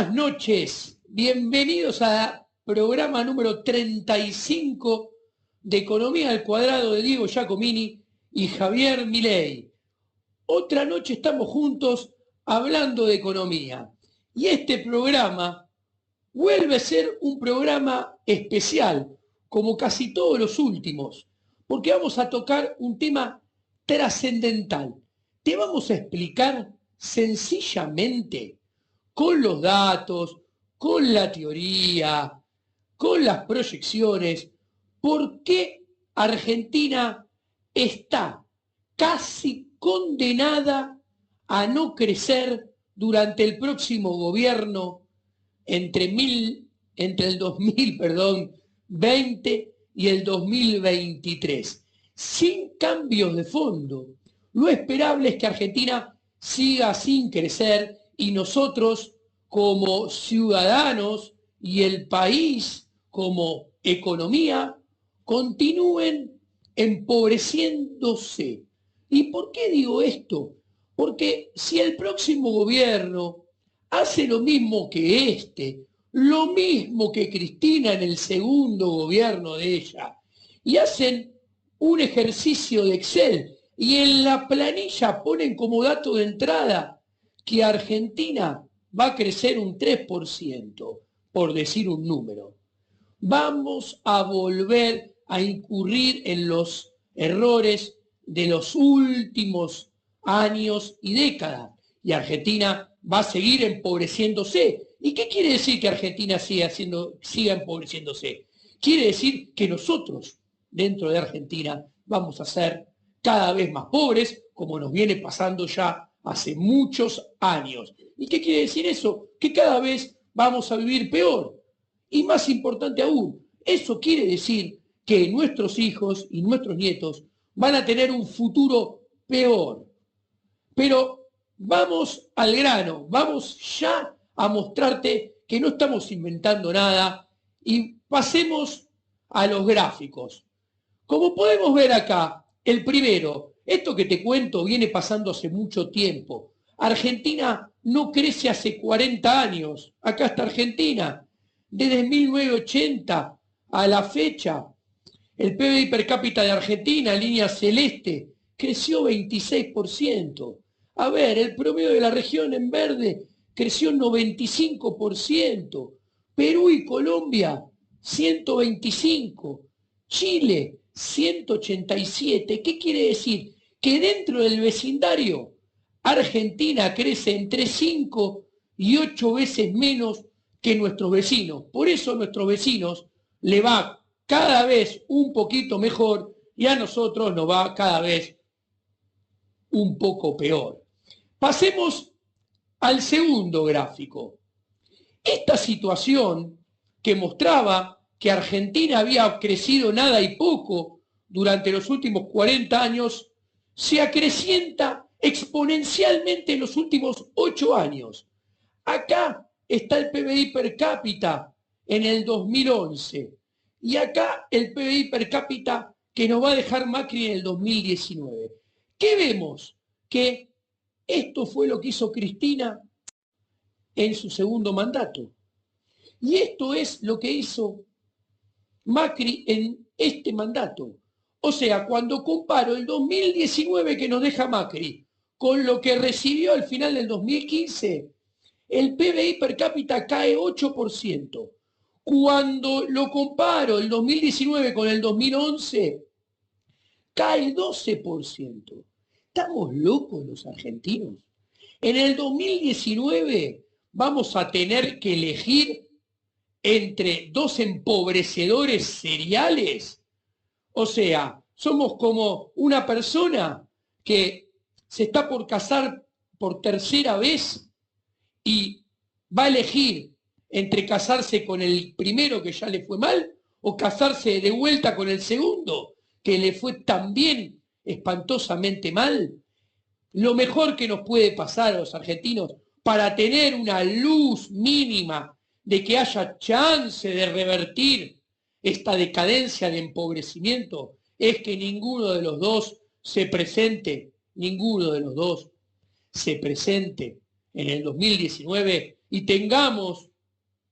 Buenas noches, bienvenidos a programa número 35 de Economía al Cuadrado de Diego Giacomini y Javier Milei. Otra noche estamos juntos hablando de economía y este programa vuelve a ser un programa especial, como casi todos los últimos, porque vamos a tocar un tema trascendental. Te vamos a explicar sencillamente, con los datos, con la teoría, con las proyecciones, por qué Argentina está casi condenada a no crecer durante el próximo gobierno entre el 2020 y el 2023, sin cambios de fondo. Lo esperable es que Argentina siga sin crecer y nosotros como ciudadanos y el país como economía continúen empobreciéndose. ¿Y por qué digo esto? Porque si el próximo gobierno hace lo mismo que lo mismo que Cristina en el segundo gobierno de ella, y hacen un ejercicio de Excel y en la planilla ponen como dato de entrada que Argentina va a crecer un 3%, por decir un número, vamos a volver a incurrir en los errores de los últimos años y décadas. Y Argentina va a seguir empobreciéndose. ¿Y qué quiere decir que Argentina siga empobreciéndose? Quiere decir que nosotros, dentro de Argentina, vamos a ser cada vez más pobres, como nos viene pasando ya hace muchos años. ¿Y qué quiere decir eso? Que cada vez vamos a vivir peor. Y más importante aún, eso quiere decir que nuestros hijos y nuestros nietos van a tener un futuro peor. Pero vamos al grano, vamos ya a mostrarte que no estamos inventando nada y pasemos a los gráficos. Como podemos ver acá, el primero, esto que te cuento viene pasando hace mucho tiempo. Argentina no crece hace 40 años. Acá está Argentina. Desde 1980 a la fecha, el PBI per cápita de Argentina, línea celeste, creció 26%. A ver, el promedio de la región en verde creció 95%. Perú y Colombia, 125%. Chile, 187%. ¿Qué quiere decir? Que dentro del vecindario, Argentina crece entre 5 y 8 veces menos que nuestros vecinos. Por eso a nuestros vecinos le va cada vez un poquito mejor y a nosotros nos va cada vez un poco peor. Pasemos al segundo gráfico. Esta situación que mostraba que Argentina había crecido nada y poco durante los últimos 40 años, se acrecienta exponencialmente en los últimos 8 años. Acá está el PBI per cápita en el 2011 y acá el PBI per cápita que nos va a dejar Macri en el 2019. ¿Qué vemos? Que esto fue lo que hizo Cristina en su segundo mandato. Y esto es lo que hizo Macri en este mandato. O sea, cuando comparo el 2019 que nos deja Macri con lo que recibió al final del 2015, el PBI per cápita cae 8%. Cuando lo comparo el 2019 con el 2011, cae 12%. ¿Estamos locos los argentinos? En el 2019 vamos a tener que elegir entre dos empobrecedores seriales. O sea, somos como una persona que se está por casar por tercera vez y va a elegir entre casarse con el primero que ya le fue mal o casarse de vuelta con el segundo que le fue también espantosamente mal. Lo mejor que nos puede pasar a los argentinos para tener una luz mínima de que haya chance de revertir esta decadencia de empobrecimiento es que ninguno de los dos se presente en el 2019 y tengamos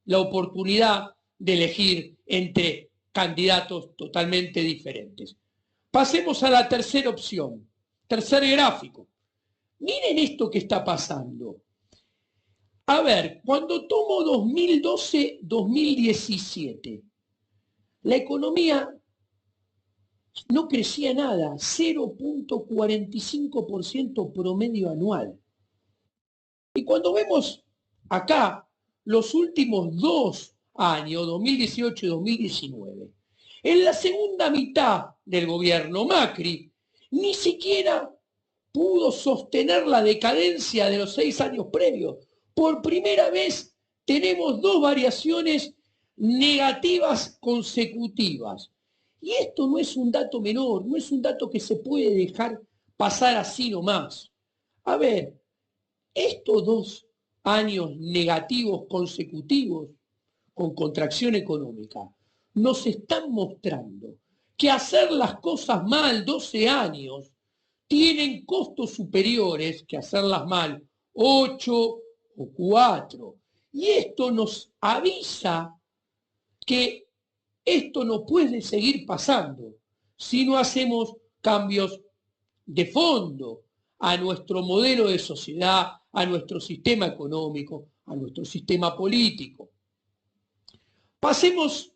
la oportunidad de elegir entre candidatos totalmente diferentes. Pasemos a la tercera opción, tercer gráfico. Miren esto que está pasando. A ver, cuando tomo 2012-2017, la economía no crecía nada, 0,45% promedio anual. Y cuando vemos acá los últimos 2 años, 2018 y 2019, en la segunda mitad del gobierno Macri, ni siquiera pudo sostener la decadencia de los 6 años previos. Por primera vez tenemos 2 variaciones negativas consecutivas. Y esto no es un dato menor, no es un dato que se puede dejar pasar así nomás. A ver, estos 2 años negativos consecutivos con contracción económica nos están mostrando que hacer las cosas mal 12 años tienen costos superiores que hacerlas mal 8 o 4. Y esto nos avisa que esto no puede seguir pasando si no hacemos cambios de fondo a nuestro modelo de sociedad, a nuestro sistema económico, a nuestro sistema político. Pasemos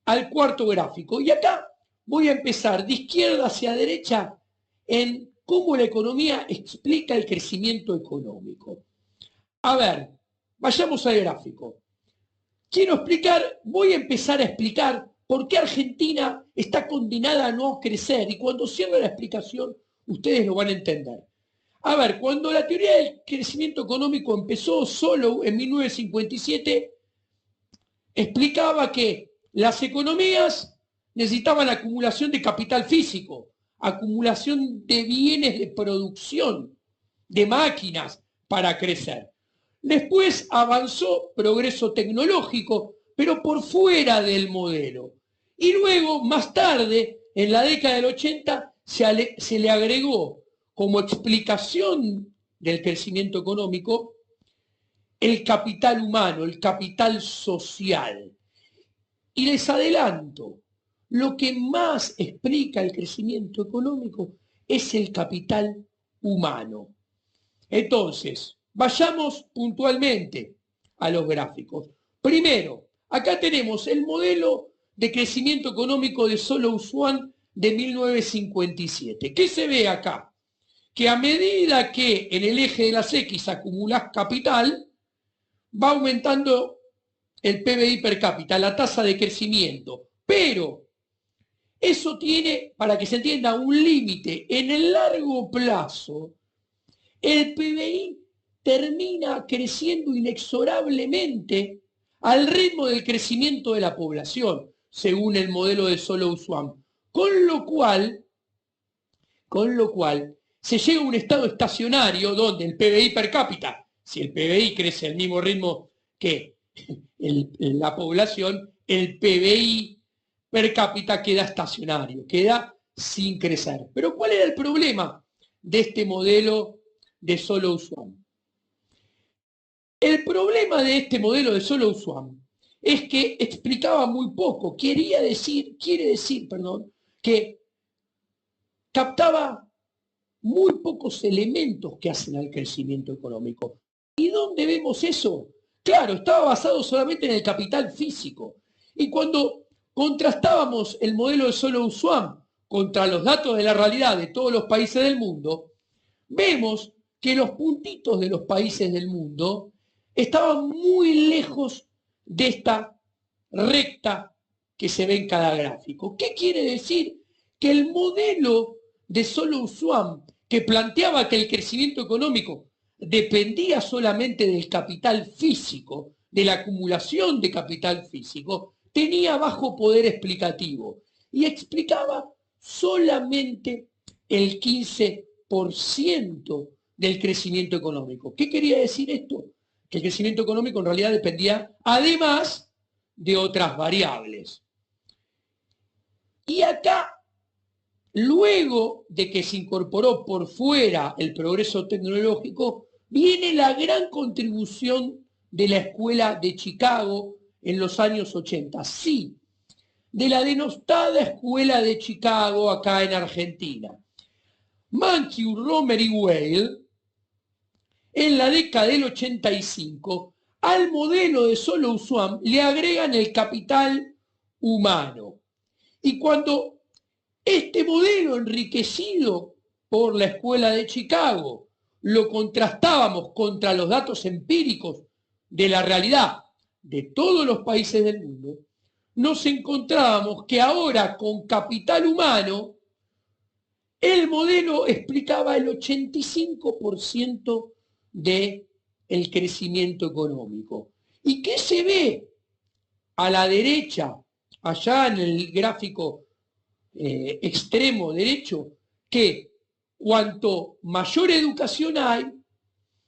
al cuarto gráfico. Y acá voy a empezar de izquierda hacia derecha en cómo la economía explica el crecimiento económico. A ver, vayamos al gráfico. Voy a empezar a explicar por qué Argentina está condenada a no crecer, y cuando cierre la explicación ustedes lo van a entender. A ver, cuando la teoría del crecimiento económico empezó solo en 1957, explicaba que las economías necesitaban acumulación de capital físico, acumulación de bienes de producción, de máquinas para crecer. Después avanzó progreso tecnológico, pero por fuera del modelo. Y luego, más tarde, en la década del 80, se le agregó como explicación del crecimiento económico el capital humano, el capital social. Y les adelanto, lo que más explica el crecimiento económico es el capital humano. Entonces, vayamos puntualmente a los gráficos. Primero, acá tenemos el modelo de crecimiento económico de Solow Swan de 1957. ¿Qué se ve acá? Que a medida que en el eje de las X acumulás capital, va aumentando el PBI per cápita, la tasa de crecimiento. Pero eso tiene, para que se entienda, un límite. En el largo plazo, el PBI termina creciendo inexorablemente al ritmo del crecimiento de la población, según el modelo de Solow Swan. Con lo cual, se llega a un estado estacionario donde el PBI per cápita, si el PBI crece al mismo ritmo que la población, el PBI per cápita queda estacionario, queda sin crecer. Pero ¿cuál era el problema de este modelo de Solow Swan? El problema de este modelo de Solow Swan es que explicaba muy poco. Quiere decir, que captaba muy pocos elementos que hacen al crecimiento económico. ¿Y dónde vemos eso? Claro, estaba basado solamente en el capital físico. Y cuando contrastábamos el modelo de Solow Swan contra los datos de la realidad de todos los países del mundo, vemos que los puntitos de los países del mundo estaban muy lejos de esta recta que se ve en cada gráfico. ¿Qué quiere decir? Que el modelo de Solow Swan, que planteaba que el crecimiento económico dependía solamente del capital físico, de la acumulación de capital físico, tenía bajo poder explicativo y explicaba solamente el 15% del crecimiento económico. ¿Qué quería decir esto? Que el crecimiento económico en realidad dependía además de otras variables. Y acá, luego de que se incorporó por fuera el progreso tecnológico, viene la gran contribución de la escuela de Chicago en los años 80. Sí, de la denostada escuela de Chicago acá en Argentina. Mankiw, Romer y Weil, en la década del 85, al modelo de Solow Swan le agregan el capital humano. Y cuando este modelo enriquecido por la escuela de Chicago lo contrastábamos contra los datos empíricos de la realidad de todos los países del mundo, nos encontrábamos que ahora con capital humano el modelo explicaba el 85% del crecimiento económico. ¿Y qué se ve a la derecha, allá en el gráfico extremo derecho? Que cuanto mayor educación hay,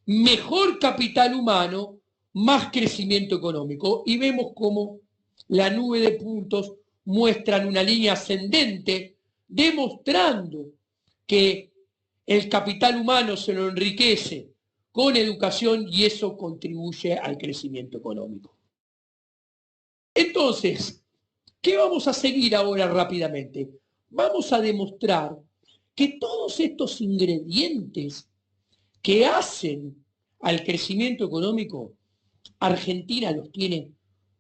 mejor capital humano, más crecimiento económico. Y vemos cómo la nube de puntos muestran una línea ascendente, demostrando que el capital humano se lo enriquece con educación y eso contribuye al crecimiento económico. Entonces, ¿qué vamos a seguir ahora rápidamente? Vamos a demostrar que todos estos ingredientes que hacen al crecimiento económico, Argentina los tiene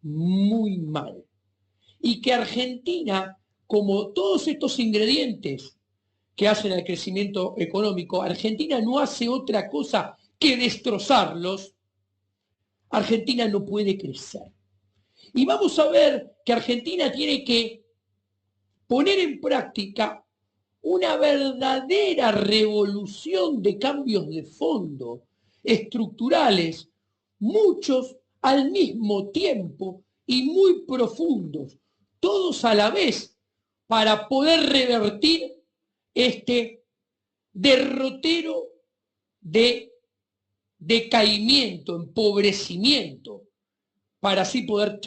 muy mal. Y que Argentina, como todos estos ingredientes que hacen al crecimiento económico, Argentina no hace otra cosa que destrozarlos. Argentina no puede crecer. Y vamos a ver que Argentina tiene que poner en práctica una verdadera revolución de cambios de fondo, estructurales, muchos al mismo tiempo y muy profundos, todos a la vez, para poder revertir este derrotero de decaimiento, empobrecimiento, para así poder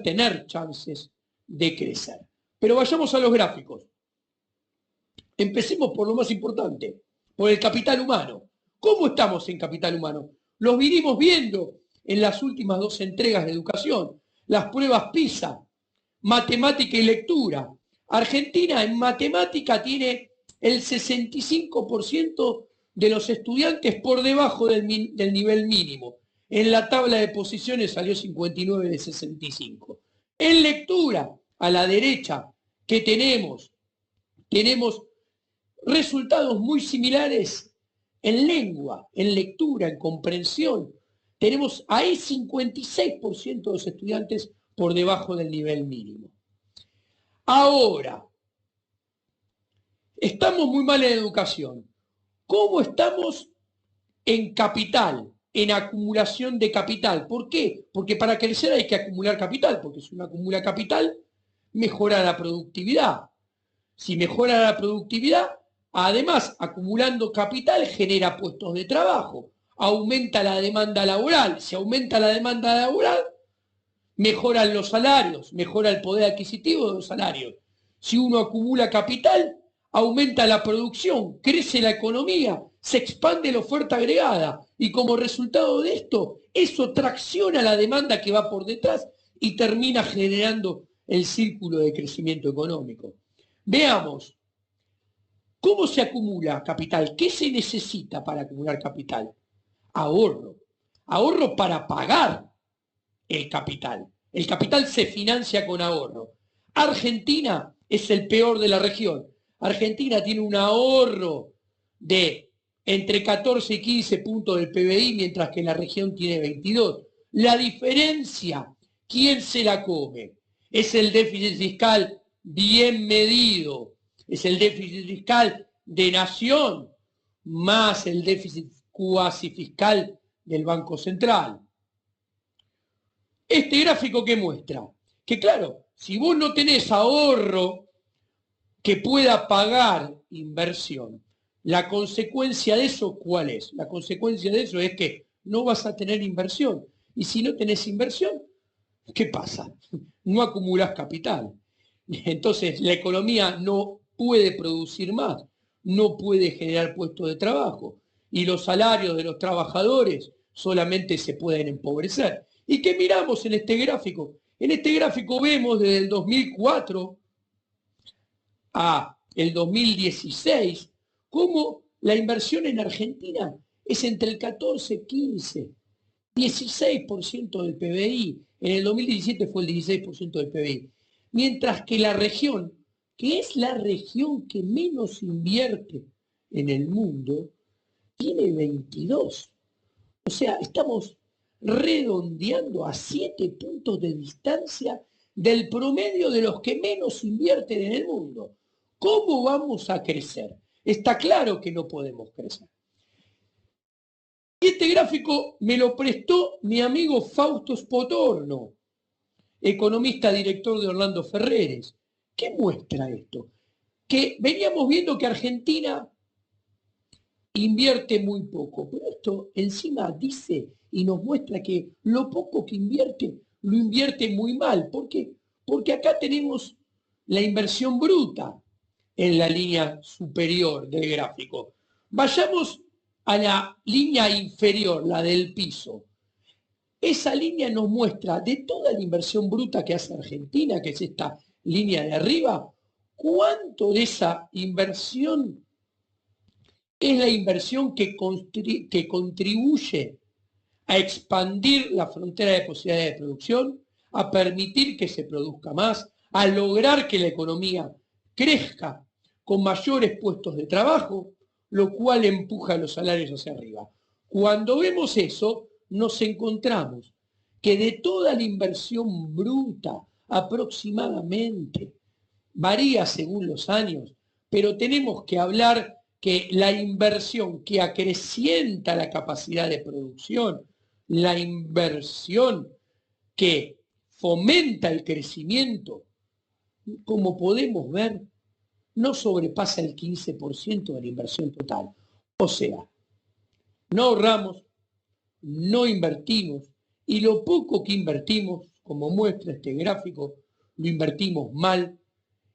tener chances de crecer. Pero vayamos a los gráficos. Empecemos por lo más importante, por el capital humano. ¿Cómo estamos en capital humano? Los vinimos viendo en las últimas 2 entregas de educación, las pruebas PISA, matemática y lectura. Argentina en matemática tiene el 65% de los estudiantes por debajo del nivel mínimo. En la tabla de posiciones salió 59 de 65. En lectura, a la derecha, ¿qué tenemos? Tenemos resultados muy similares en lengua, en lectura, en comprensión. Tenemos ahí 56% de los estudiantes por debajo del nivel mínimo. Ahora, estamos muy mal en educación. ¿Cómo estamos en capital, en acumulación de capital? ¿Por qué? Porque para crecer hay que acumular capital, porque si uno acumula capital, mejora la productividad. Si mejora la productividad, además, acumulando capital genera puestos de trabajo, aumenta la demanda laboral. Si aumenta la demanda laboral, mejoran los salarios, mejora el poder adquisitivo de los salarios. Si uno acumula capital, aumenta la producción, crece la economía, se expande la oferta agregada y como resultado de esto, eso tracciona la demanda que va por detrás y termina generando el círculo de crecimiento económico. Veamos, ¿cómo se acumula capital? ¿Qué se necesita para acumular capital? Ahorro. Ahorro para pagar el capital. El capital se financia con ahorro. Argentina es el peor de la región. Argentina tiene un ahorro de entre 14 y 15 puntos del PBI, mientras que la región tiene 22. La diferencia, ¿quién se la come? Es el déficit fiscal bien medido. Es el déficit fiscal de nación más el déficit cuasi fiscal del Banco Central. Este gráfico que muestra que, claro, si vos no tenés ahorro que pueda pagar inversión, la consecuencia de eso, ¿cuál es? La consecuencia de eso es que no vas a tener inversión. Y si no tenés inversión, ¿qué pasa? No acumulás capital. Entonces la economía no puede producir más, no puede generar puestos de trabajo. Y los salarios de los trabajadores solamente se pueden empobrecer. ¿Y qué miramos en este gráfico? En este gráfico vemos desde el 2004 a el 2016 cómo la inversión en Argentina es entre el 14, 15, 16% del PBI. En el 2017 fue el 16% del PBI. Mientras que la región, que es la región que menos invierte en el mundo, tiene 22. O sea, estamos redondeando a 7 puntos de distancia del promedio de los que menos invierten en el mundo. ¿Cómo vamos a crecer? Está claro que no podemos crecer. Y este gráfico me lo prestó mi amigo Fausto Spotorno, economista director de Orlando Ferreres. ¿Qué muestra esto? Que veníamos viendo que Argentina invierte muy poco, pero esto encima dice y nos muestra que lo poco que invierte, lo invierte muy mal. ¿Por qué? Porque acá tenemos la inversión bruta en la línea superior del gráfico. Vayamos a la línea inferior, la del piso. Esa línea nos muestra de toda la inversión bruta que hace Argentina, que es esta línea de arriba, cuánto de esa inversión es la inversión que contribuye a expandir la frontera de posibilidades de producción, a permitir que se produzca más, a lograr que la economía crezca con mayores puestos de trabajo, lo cual empuja los salarios hacia arriba. Cuando vemos eso, nos encontramos que de toda la inversión bruta, aproximadamente, varía según los años, pero tenemos que hablar que la inversión que acrecienta la capacidad de producción, la inversión que fomenta el crecimiento, como podemos ver, no sobrepasa el 15% de la inversión total. O sea, no ahorramos, no invertimos, y lo poco que invertimos, como muestra este gráfico, lo invertimos mal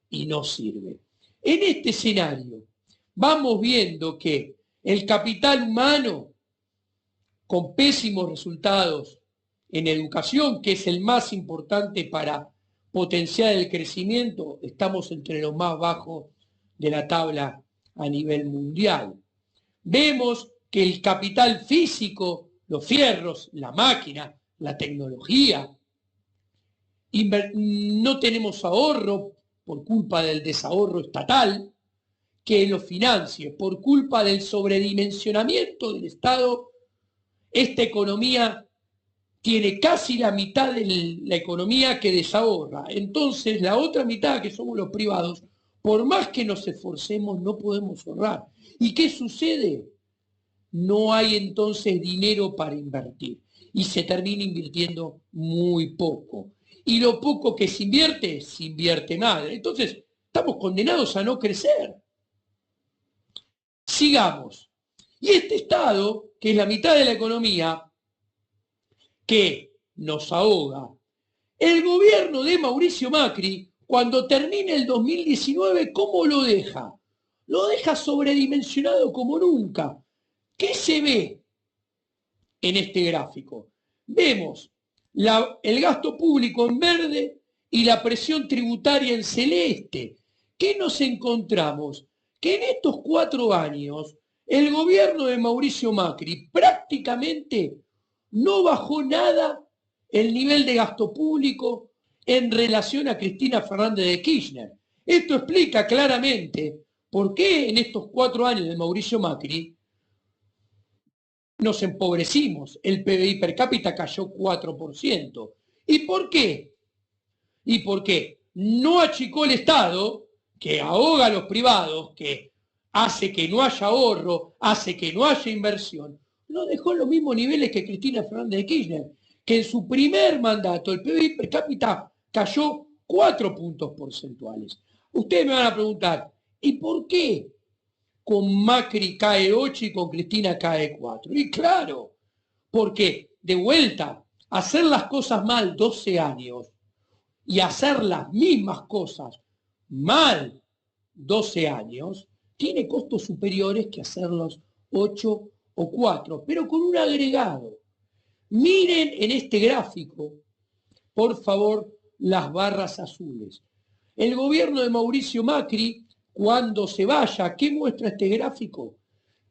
y no sirve. En este escenario, vamos viendo que el capital humano, con pésimos resultados en educación, que es el más importante para potenciar el crecimiento, estamos entre los más bajos de la tabla a nivel mundial. Vemos que el capital físico, los fierros, la máquina, la tecnología, no tenemos ahorro por culpa del desahorro estatal, que lo financie, por culpa del sobredimensionamiento del Estado. Esta economía tiene casi la mitad de la economía que desahorra. Entonces, la otra mitad, que somos los privados, por más que nos esforcemos, no podemos ahorrar. ¿Y qué sucede? No hay entonces dinero para invertir y se termina invirtiendo muy poco. Y lo poco que se invierte mal. Entonces, estamos condenados a no crecer. Sigamos. Y este Estado, que es la mitad de la economía, que nos ahoga, el gobierno de Mauricio Macri, cuando termine el 2019, ¿cómo lo deja? Lo deja sobredimensionado como nunca. ¿Qué se ve en este gráfico? Vemos el gasto público en verde y la presión tributaria en celeste. ¿Qué nos encontramos? Que en estos 4 años el gobierno de Mauricio Macri prácticamente no bajó nada el nivel de gasto público en relación a Cristina Fernández de Kirchner. Esto explica claramente por qué en estos 4 años de Mauricio Macri nos empobrecimos. El PBI per cápita cayó 4%. ¿Y por qué? Y porque no achicó el Estado, que ahoga a los privados, que hace que no haya ahorro, hace que no haya inversión, lo dejó en los mismos niveles que Cristina Fernández de Kirchner, que en su primer mandato el PBI per cápita cayó 4 puntos porcentuales. Ustedes me van a preguntar, ¿y por qué con Macri cae 8 y con Cristina cae 4? Y claro, porque de vuelta, hacer las cosas mal 12 años y hacer las mismas cosas mal 12 años, tiene costos superiores que hacerlos 8 o 4, pero con un agregado. Miren en este gráfico, por favor, las barras azules. El gobierno de Mauricio Macri, cuando se vaya, ¿qué muestra este gráfico?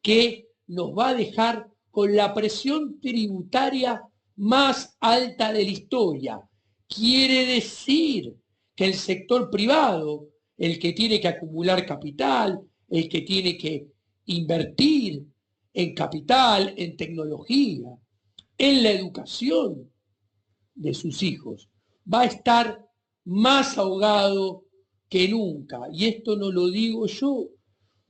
Que nos va a dejar con la presión tributaria más alta de la historia. Quiere decir que el sector privado, el que tiene que acumular capital, el que tiene que invertir en capital, en tecnología, en la educación de sus hijos, va a estar más ahogado que nunca. Y esto no lo digo yo,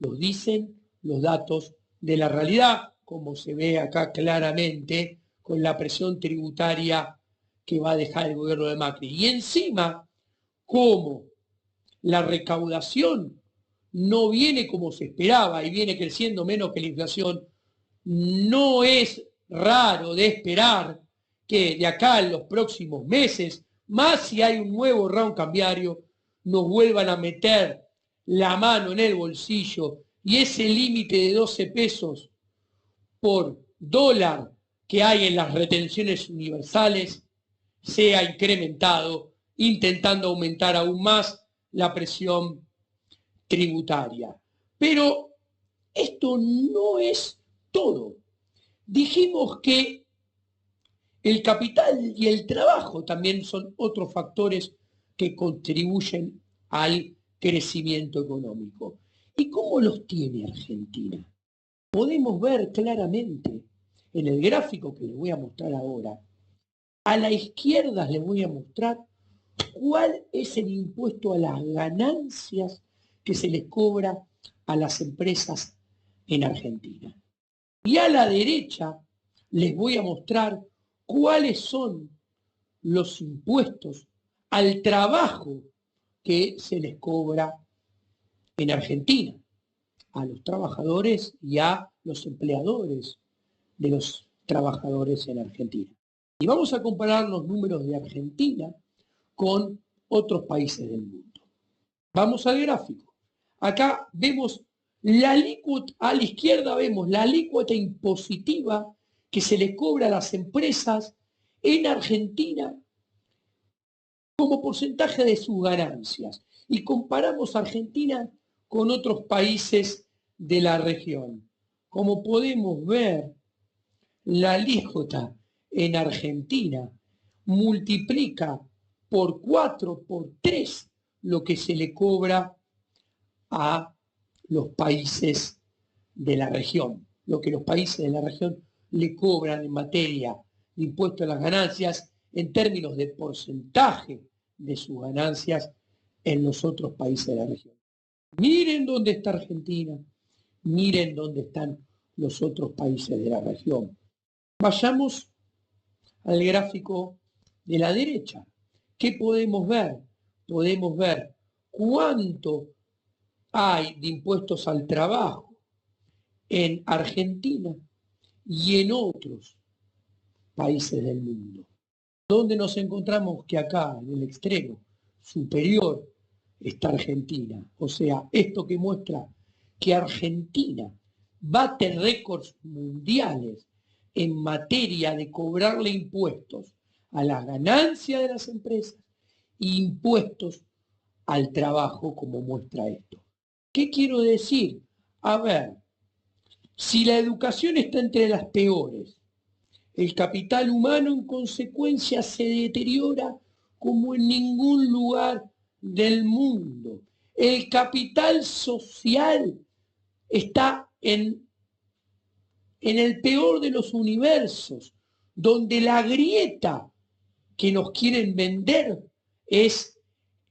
lo dicen los datos de la realidad, como se ve acá claramente con la presión tributaria que va a dejar el gobierno de Macri. Y encima, como la recaudación no viene como se esperaba y viene creciendo menos que la inflación, no es raro de esperar que de acá en los próximos meses, más si hay un nuevo round cambiario, nos vuelvan a meter la mano en el bolsillo y ese límite de 12 pesos por dólar que hay en las retenciones universales sea incrementado, intentando aumentar aún más la presión tributaria. Pero esto no es todo. Dijimos que el capital y el trabajo también son otros factores que contribuyen al crecimiento económico. ¿Y cómo los tiene Argentina? Podemos ver claramente en el gráfico que les voy a mostrar ahora. A la izquierda les voy a mostrar cuál es el impuesto a las ganancias que se les cobra a las empresas en Argentina. Y a la derecha les voy a mostrar cuáles son los impuestos al trabajo que se les cobra en Argentina, a los trabajadores y a los empleadores de los trabajadores en Argentina. Y vamos a comparar los números de Argentina con otros países del mundo. Vamos al gráfico. Acá vemos la alícuota, a la izquierda vemos la alícuota impositiva que se le cobra a las empresas en Argentina como porcentaje de sus ganancias. Y comparamos Argentina con otros países de la región. Como podemos ver, la alícuota en Argentina multiplica por 4, por 3 lo que se le cobra a los países de la región, lo que los países de la región le cobran en materia de impuesto a las ganancias en términos de porcentaje de sus ganancias en los otros países de la región. Miren dónde está Argentina, miren dónde están los otros países de la región. Vayamos al gráfico de la derecha. ¿Qué podemos ver? Podemos ver cuánto hay de impuestos al trabajo en Argentina y en otros países del mundo. Donde nos encontramos que acá, en el extremo superior, está Argentina. O sea, esto que muestra que Argentina bate récords mundiales en materia de cobrarle impuestos a las ganancias de las empresas e impuestos al trabajo, como muestra esto. ¿Qué quiero decir? A ver, si la educación está entre las peores, el capital humano en consecuencia se deteriora como en ningún lugar del mundo. El capital social está en el peor de los universos, donde la grieta que nos quieren vender es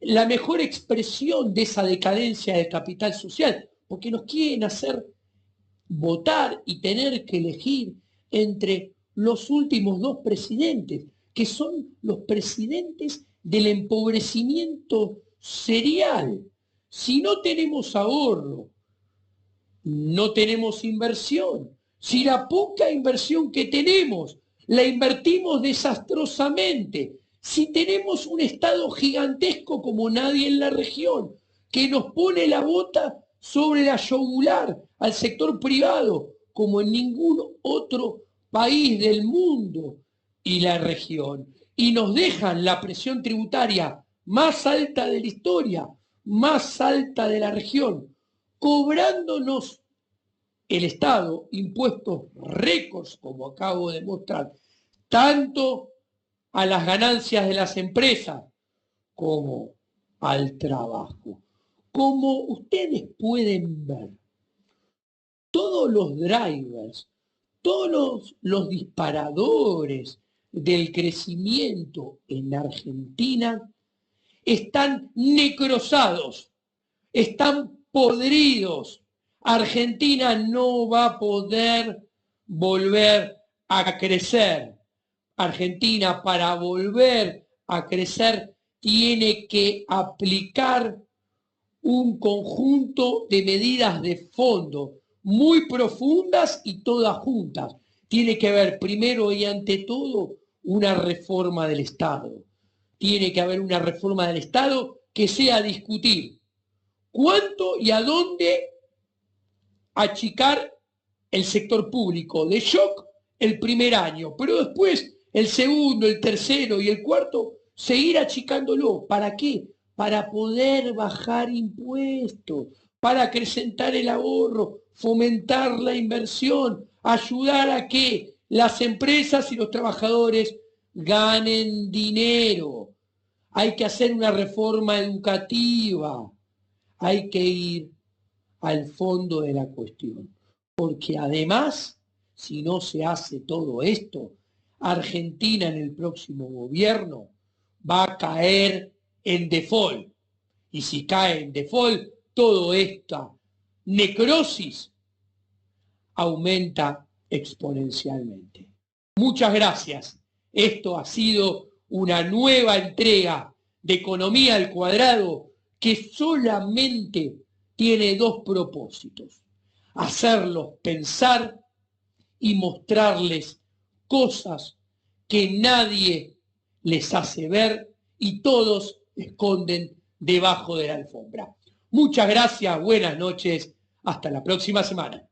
la mejor expresión de esa decadencia del capital social, porque nos quieren hacer votar y tener que elegir entre los últimos 2 presidentes, que son los presidentes del empobrecimiento serial. Si no tenemos ahorro, no tenemos inversión. Si la poca inversión que tenemos la invertimos desastrosamente, si tenemos un Estado gigantesco como nadie en la región, que nos pone la bota sobre la yugular al sector privado, como en ningún otro país del mundo, y la región. Y nos dejan la presión tributaria más alta de la historia, más alta de la región, cobrándonos el Estado impuestos récords, como acabo de mostrar, tanto a las ganancias de las empresas como al trabajo. Como ustedes pueden ver, todos los drivers, todos los disparadores del crecimiento en Argentina están necrosados, están podridos. Argentina no va a poder volver a crecer. Argentina, para volver a crecer, tiene que aplicar un conjunto de medidas de fondo muy profundas y todas juntas. Tiene que haber primero y ante todo una reforma del Estado. Tiene que haber una reforma del Estado que sea discutir cuánto y a dónde achicar el sector público. De shock el primer año, pero después el segundo, el tercero y el cuarto, seguir achicándolo. ¿Para qué? Para poder bajar impuestos, para acrecentar el ahorro, fomentar la inversión, ayudar a que las empresas y los trabajadores ganen dinero. Hay que hacer una reforma educativa, hay que ir al fondo de la cuestión, porque además, si no se hace todo esto, Argentina en el próximo gobierno va a caer en default. Y si cae en default, toda esta necrosis aumenta exponencialmente. Muchas gracias. Esto ha sido una nueva entrega de Economía al Cuadrado que solamente tiene dos propósitos: hacerlos pensar y mostrarles cosas que nadie les hace ver y todos esconden debajo de la alfombra. Muchas gracias, buenas noches, hasta la próxima semana.